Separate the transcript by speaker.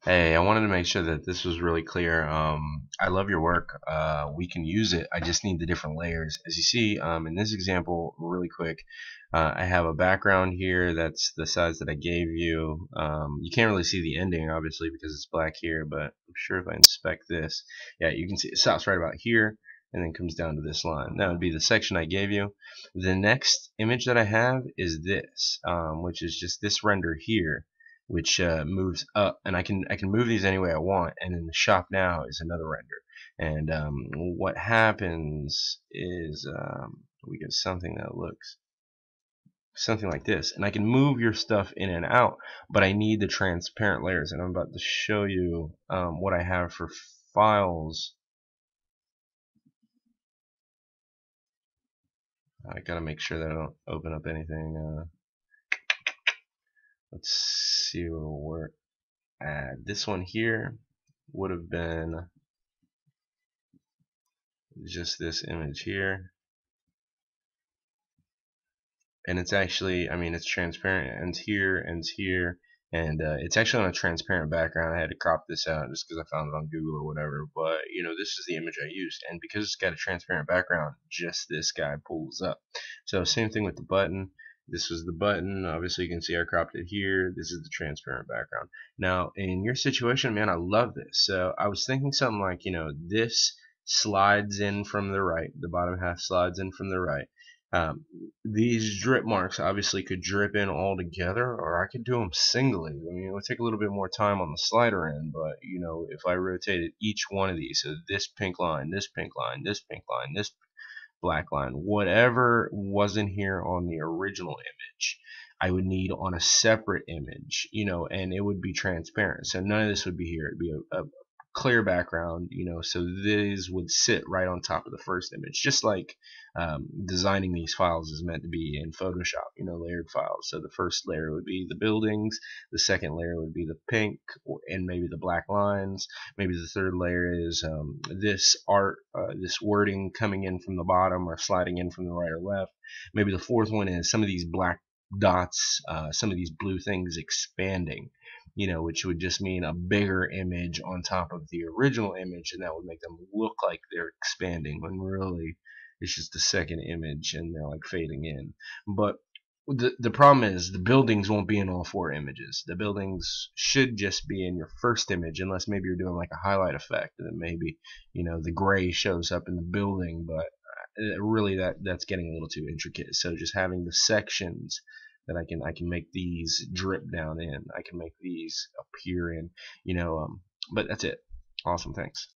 Speaker 1: Hey, I wanted to make sure that this was really clear. I love your work. We can use it. I just need the different layers. As you see, in this example, really quick, I have a background here that's the size that I gave you. You can't really see the ending, obviously, because it's black here, but I'm sure if I inspect this, yeah, you can see it stops right about here and then comes down to this line. That would be the section I gave you. The next image that I have is this, which is just this render here, which moves up, and I can move these any way I want. And in the shop now is another render, and what happens is we get something that looks something like this, and I can move your stuff in and out, but I need the transparent layers, and I'm about to show you what I have for files. I gotta make sure that I don't open up anything. Let's see what will work. This one here would have been just this image here, and it's actually, I mean, it's transparent. It ends here, and it's actually on a transparent background. I had to crop this out just because I found it on Google or whatever, but this is the image I used, and because it's got a transparent background, just this guy pulls up. So same thing with the button. This was the button. Obviously you can see I cropped it here. This is the transparent background. Now in your situation, man, I love this. So I was thinking something like, this slides in from the right, the bottom half slides in from the right. These drip marks obviously could drip in all together, or I could do them singly. I mean, it would take a little bit more time on the slider end, but if I rotated each one of these, so this pink line, this pink line, this pink line, this black line, whatever wasn't here on the original image, I would need on a separate image, and it would be transparent. So none of this would be here. It'd be a clear background, so these would sit right on top of the first image, just like designing these files is meant to be in Photoshop, layered files. So the first layer would be the buildings, the second layer would be the pink and maybe the black lines, maybe the third layer is this art, this wording coming in from the bottom or sliding in from the right or left. Maybe the fourth one is some of these black dots, some of these blue things expanding, which would just mean a bigger image on top of the original image, and that would make them look like they're expanding when really it's just the second image and they're like fading in. But the problem is the buildings won't be in all four images. The buildings should just be in your first image, unless maybe you're doing like a highlight effect, and then maybe the gray shows up in the building. But really, that's getting a little too intricate. So just having the sections that I can make these drip down in, I can make these appear in, but that's it. Awesome, thanks.